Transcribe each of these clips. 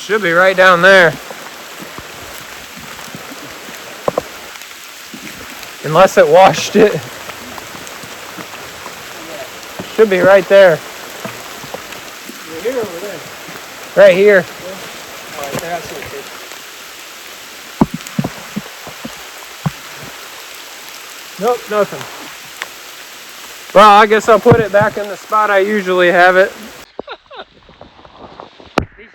Should be right down there. Unless it washed it. Should be right there. Right here or over there? Right here. Yeah. Alright, that's it. Nope, nothing. Well, I guess I'll put it back in the spot I usually have it.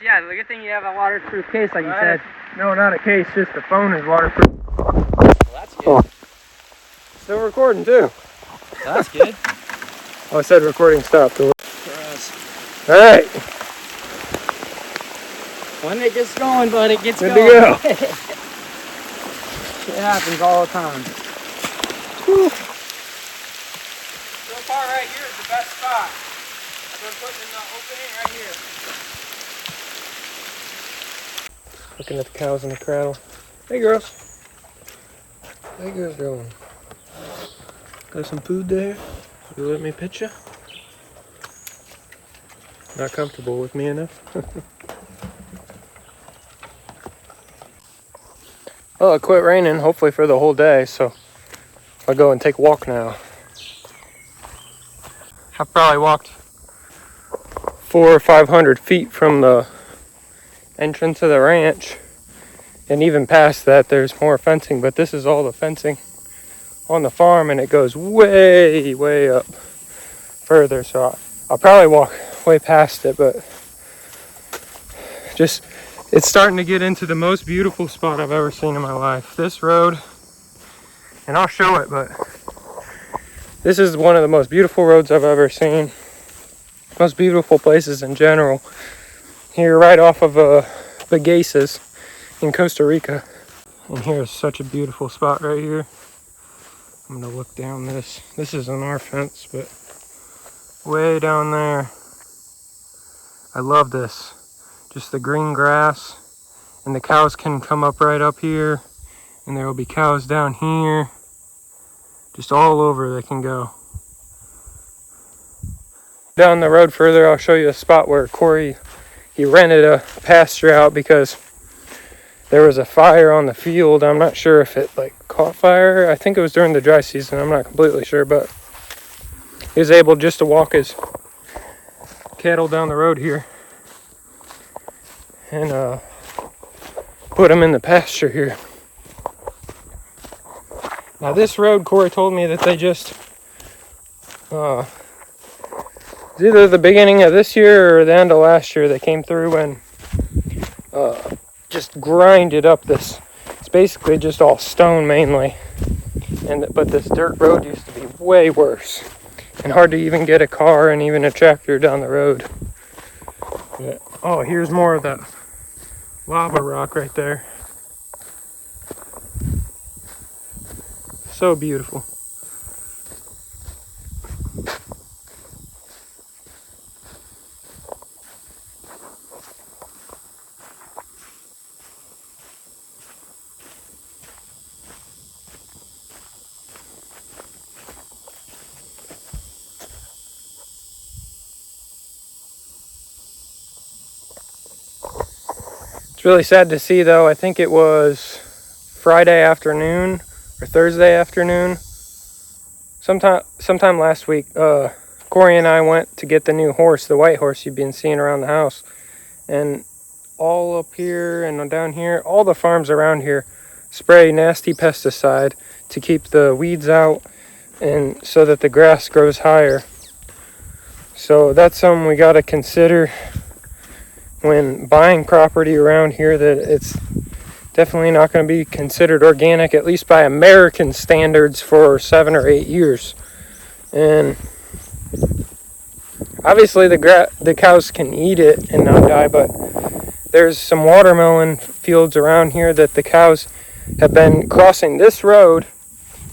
Yeah, the good thing you have a waterproof case, like you said. No, not a case, just the phone is waterproof. Well, that's good. Still recording too. That's good. Oh, I said recording stopped. For us. Alright. When it gets going, bud, it gets Good going. to go. It happens all the time. Whew. So far right here is the best spot. I've been putting in the opening right here. Looking at the cows in the cradle. Hey girls. How you guys doing? Got some food there? You let me pet you? Not comfortable with me enough? Well, it quit raining, hopefully for the whole day, so I'll go and take a walk now. I've probably walked 400 or 500 feet from the entrance of the ranch, and even past that there's more fencing, but this is all the fencing on the farm, and it goes way up further, so I'll probably walk way past it, but just it's starting to get into the most beautiful spot I've ever seen in my life. This road, and I'll show it, but this is one of the most beautiful roads I've ever seen. Most beautiful places in general. Here right off of Bagueses in Costa Rica. And here's such a beautiful spot right here. I'm gonna look down this. This isn't our fence, but way down there. I love this. Just the green grass, and the cows can come up right up here, and there will be cows down here. Just all over they can go. Down the road further, I'll show you a spot where Corey, he rented a pasture out because there was a fire on the field. I'm not sure if it caught fire. I think it was during the dry season. I'm not completely sure, but he was able just to walk his cattle down the road here and put them in the pasture here. Now this road, Corey told me that they just it's either the beginning of this year or the end of last year they came through and just grinded up this. It's basically just all stone mainly, but this dirt road used to be way worse and hard to even get a car and even a tractor down the road. But, oh, here's more of that lava rock right there. So beautiful. It's really sad to see though. I think it was Friday afternoon or Thursday afternoon. Sometime last week, Corey and I went to get the new horse, the white horse you've been seeing around the house. And all up here and down here, all the farms around here spray nasty pesticide to keep the weeds out and so that the grass grows higher. So that's something we got to consider when buying property around here, that it's definitely not going to be considered organic, at least by American standards, for 7 or 8 years. And obviously the cows can eat it and not die, but there's some watermelon fields around here that the cows have been crossing this road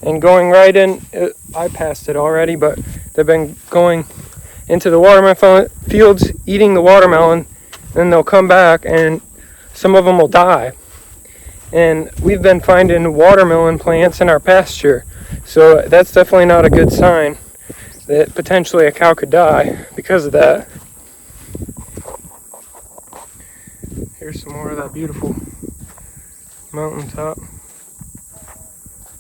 and going right in. I passed it already, but they've been going into the watermelon fields, eating the watermelon, then they'll come back and some of them will die. And we've been finding watermelon plants in our pasture, so that's definitely not a good sign that potentially a cow could die because of that. Here's some more of that beautiful mountaintop.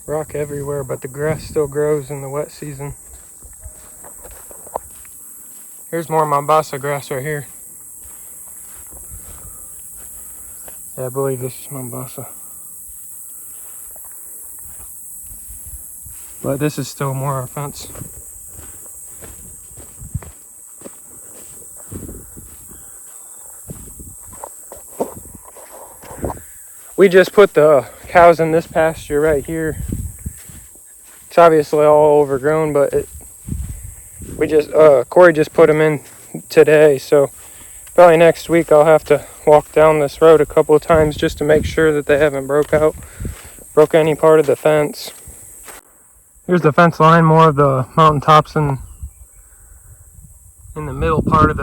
Rock everywhere, but the grass still grows in the wet season. Here's more Mombasa grass right here. Yeah, I believe this is Mombasa. But this is still more our fence. We just put the cows in this pasture right here. It's obviously all overgrown, but Corey just put them in today, so probably next week I'll have to walk down this road a couple of times just to make sure that they haven't broke any part of the fence. Here's the fence line, more of the mountaintops in the middle part of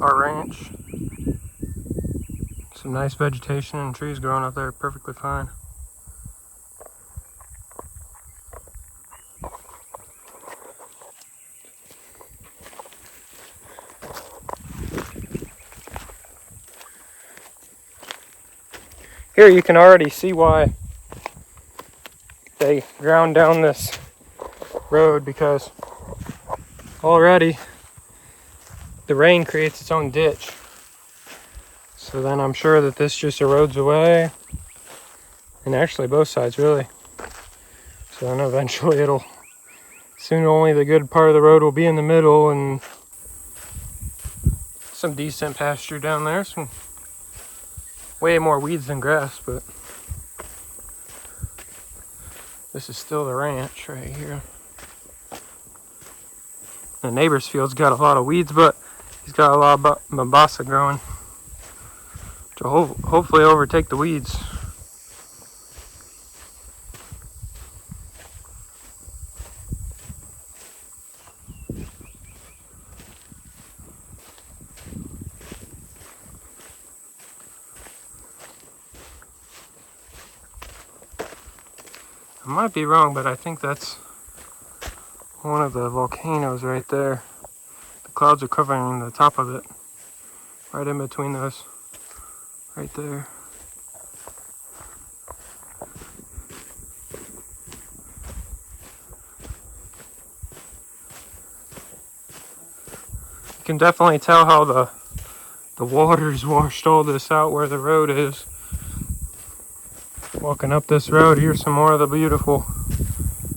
our ranch. Some nice vegetation and trees growing up there perfectly fine. Here you can already see why they ground down this road, because already the rain creates its own ditch. So then I'm sure that this just erodes away, and actually both sides really. So then eventually soon only the good part of the road will be in the middle, and some decent pasture down there. Some way more weeds than grass, but this is still the ranch right here. The neighbor's field's got a lot of weeds, but he's got a lot of Mombasa growing to hopefully overtake the weeds. I might be wrong, but I think that's one of the volcanoes right there. The clouds are covering the top of it, right in between those, right there. You can definitely tell how the water's washed all this out where the road is. Walking up this road, here's some more of the beautiful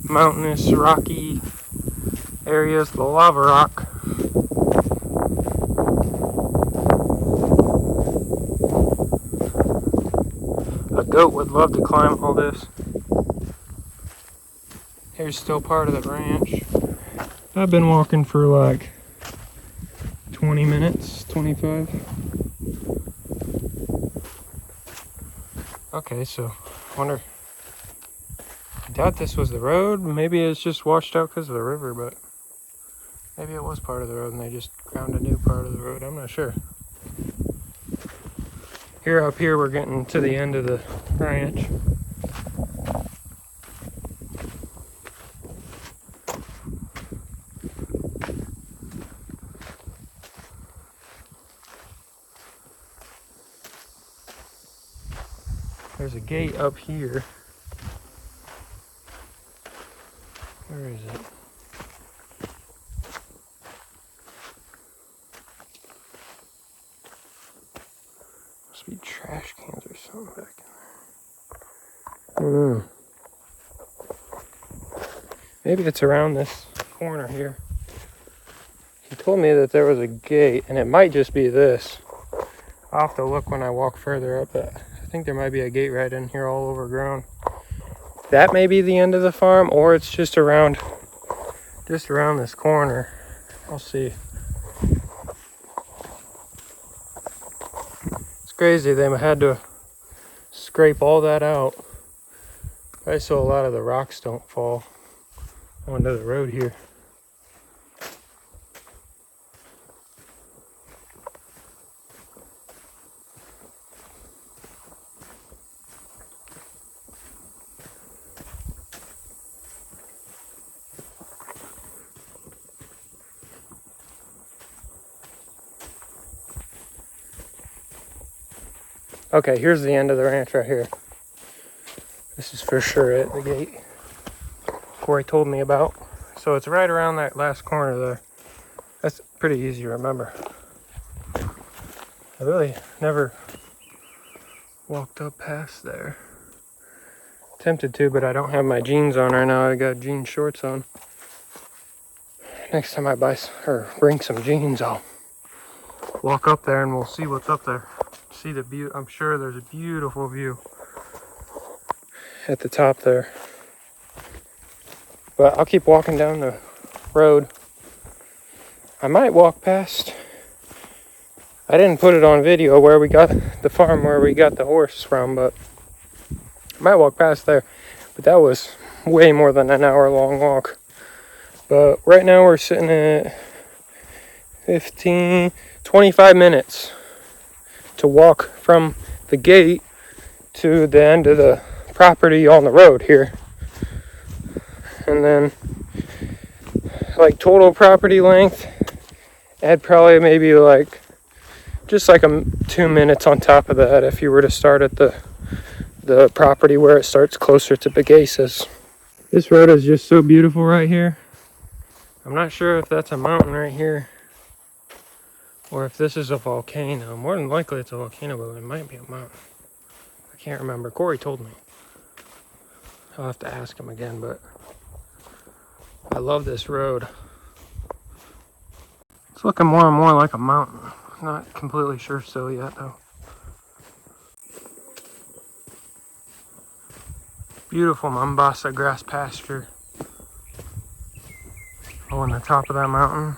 mountainous, rocky areas, the lava rock. A goat would love to climb all this. Here's still part of the ranch. I've been walking for like 20 minutes, 25. Okay, so I wonder, I doubt this was the road. Maybe it's just washed out because of the river, but maybe it was part of the road and they just ground a new part of the road. I'm not sure. Here up here, we're getting to the end of the ranch. There's a gate up here. Where is it? Must be trash cans or something back in there. I don't know. Maybe it's around this corner here. He told me that there was a gate, and it might just be this. I'll have to look when I walk further up, but I think there might be a gate right in here all overgrown. That may be the end of the farm, or it's just around this corner. I'll see. It's crazy, they had to scrape all that out. Probably so a lot of the rocks don't fall onto the road here. Okay, here's the end of the ranch right here. This is for sure it, the gate Corey told me about. So it's right around that last corner there. That's pretty easy to remember. I really never walked up past there. Tempted to, but I don't have my jeans on right now. I got jean shorts on. Next time I buy or bring some jeans, I'll walk up there and we'll see what's up there. See the view. I'm sure there's a beautiful view at the top there. But I'll keep walking down the road. I might walk past. I didn't put it on video where we got the farm where we got the horse from, but I might walk past there. But that was way more than an hour long walk. But right now we're sitting at 25 minutes to walk from the gate to the end of the property on the road here. And then like total property length, add probably maybe like just like 2 minutes on top of that if you were to start at the property where it starts closer to Begases. This road is just so beautiful right here. I'm not sure if that's a mountain right here or if this is a volcano. More than likely it's a volcano, but it might be a mountain. I can't remember. Corey told me. I'll have to ask him again, but I love this road. It's looking more and more like a mountain. Not completely sure still yet though. Beautiful Mombasa grass pasture. Oh, on the top of that mountain.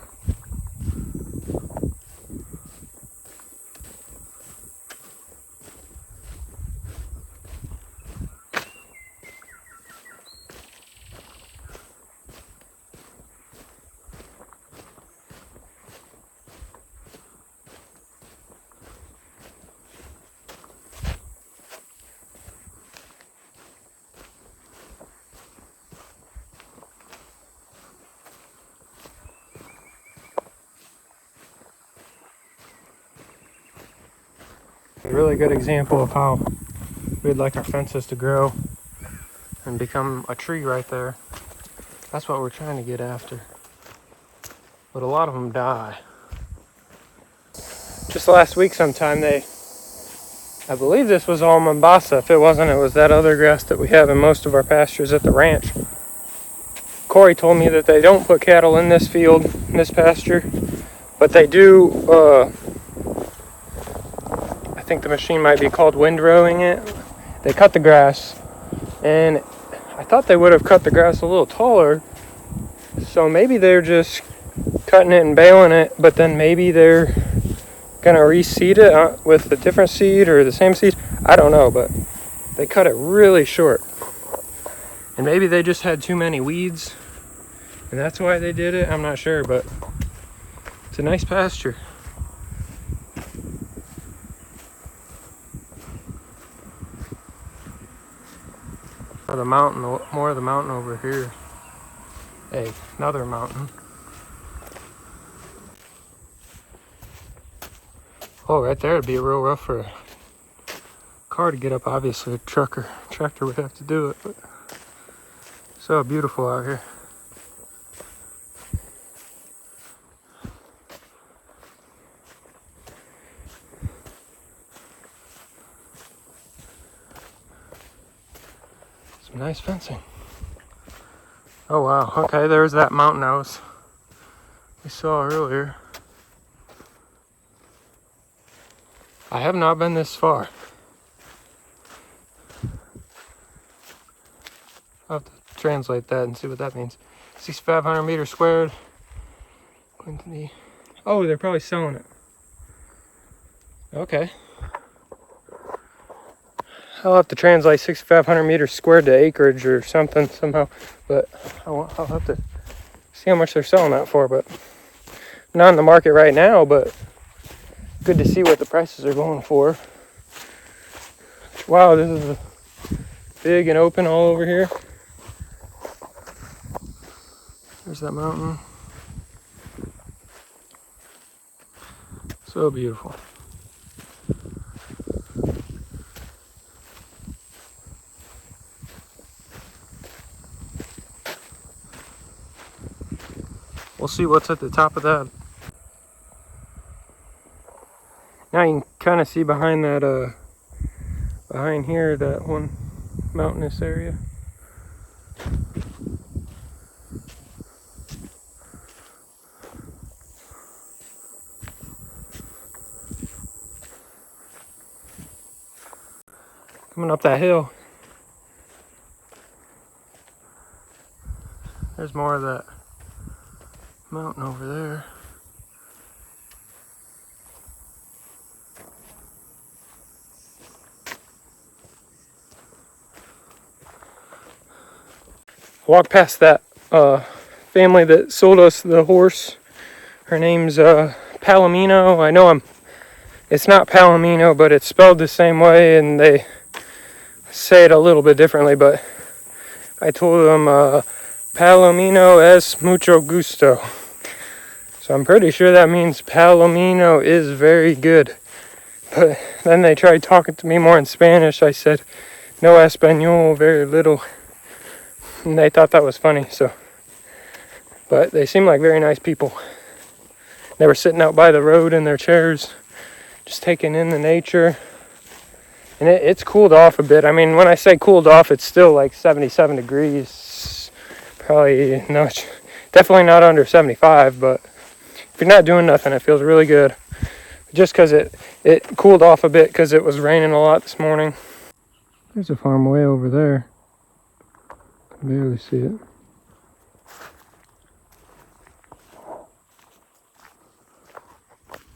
A really good example of how we'd like our fences to grow and become a tree right there. That's what we're trying to get after. But a lot of them die. Just last week sometime I believe this was all Mombasa. If it wasn't, it was that other grass that we have in most of our pastures at the ranch. Corey told me that they don't put cattle in this field, in this pasture, but they do, I think the machine might be called windrowing it. They cut the grass, and I thought they would have cut the grass a little taller, so maybe they're just cutting it and baling it, but then maybe they're gonna reseed it with a different seed or the same seed. I don't know, but they cut it really short. And maybe they just had too many weeds, and that's why they did it. I'm not sure, but it's a nice pasture. Or the mountain, more of the mountain over here. Hey, another mountain. Oh, right there would be real rough for a car to get up. Obviously, a tractor would have to do it, but so beautiful out here. Some nice fencing. Oh wow, okay, there's that mountain house we saw earlier. I have not been this far. I'll have to translate that and see what that means. 6,500 meters squared. Oh, they're probably selling it. Okay. I'll have to translate 6,500 meters squared to acreage or something somehow. But I'll have to see how much they're selling that for. But not in the market right now, but good to see what the prices are going for. Wow, this is big and open all over here. There's that mountain. So beautiful. We'll see what's at the top of that. Now you can kind of see behind that, behind here, that one mountainous area. Coming up that hill. There's more of that mountain over there. Walked past that family that sold us the horse. Her name's Palomino. I know it's not Palomino, but it's spelled the same way, and they say it a little bit differently, but I told them Palomino es mucho gusto. So I'm pretty sure that means Palomino is very good. But then they tried talking to me more in Spanish. I said, no español, very little. And they thought that was funny, so. But they seem like very nice people. They were sitting out by the road in their chairs, just taking in the nature. And it's cooled off a bit. I mean, when I say cooled off, it's still like 77 degrees. Probably, no, it's definitely not under 75, but if you're not doing nothing, it feels really good. Just because it cooled off a bit because it was raining a lot this morning. There's a farm way over there. I can barely see it.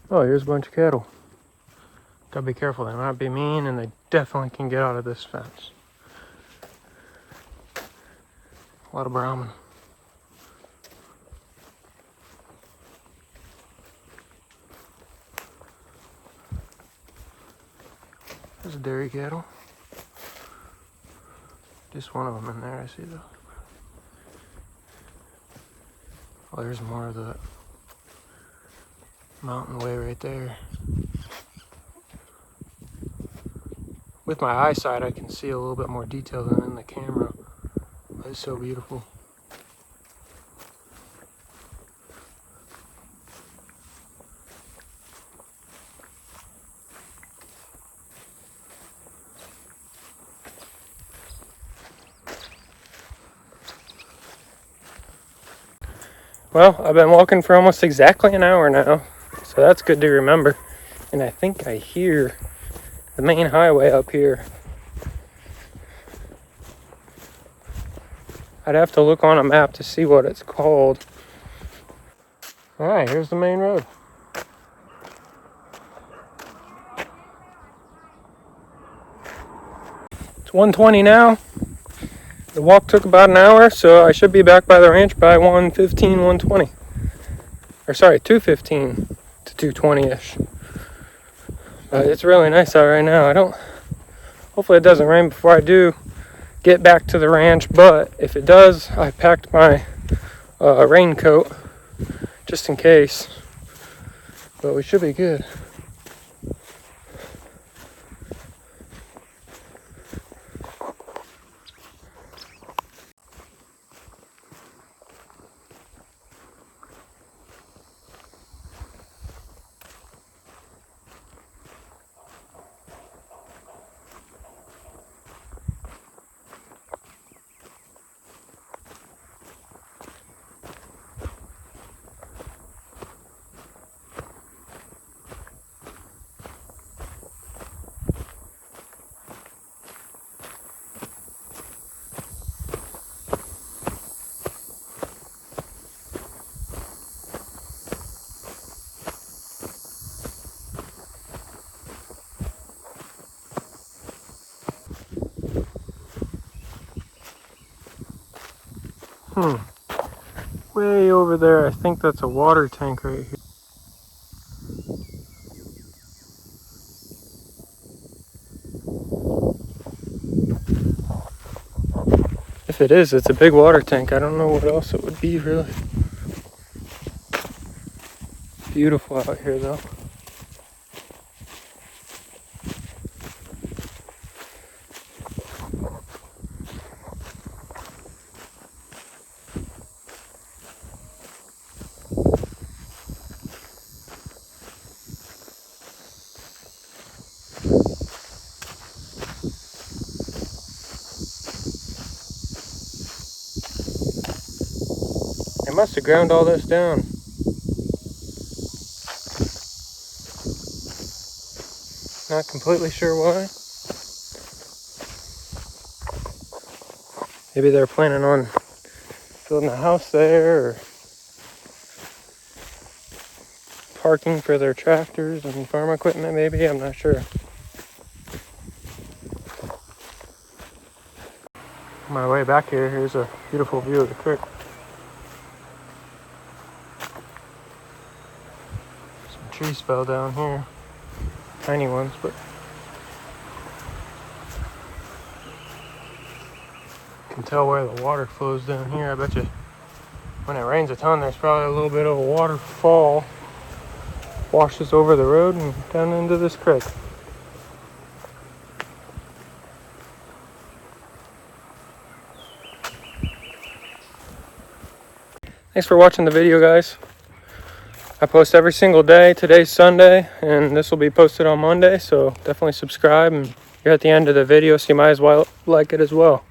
Oh, here's a bunch of cattle. Gotta be careful, they might be mean, and they definitely can get out of this fence. A lot of Brahmin. There's a dairy cattle. Just one of them in there, I see though. Oh, there's more of the mountain way right there. With my eyesight, I can see a little bit more detail than in the camera. It's so beautiful. Well, I've been walking for almost exactly an hour now, so that's good to remember. And I think I hear the main highway up here. I'd have to look on a map to see what it's called. Alright, here's the main road. It's 1:20 now. The walk took about an hour, so I should be back by the ranch by 1:15, 1:20. Or sorry, 2:15 to 2:20-ish. But it's really nice out right now. Hopefully it doesn't rain before I do get back to the ranch, but if it does, I packed my raincoat just in case. But we should be good. Way over there, I think that's a water tank right here. If it is, it's a big water tank. I don't know what else it would be, really. Beautiful out here, though. must have ground all this down. Not completely sure why. Maybe they're planning on building a house there, or parking for their tractors and farm equipment maybe, I'm not sure. On my way back here, here's a beautiful view of the creek. Some trees fell down here. Tiny ones, but you can tell where the water flows down here. I bet you when it rains a ton, there's probably a little bit of a waterfall washes over the road and down into this creek. Thanks for watching the video, guys. I post every single day. Today's Sunday, and this will be posted on Monday, so definitely subscribe. And you're at the end of the video, so you might as well like it as well.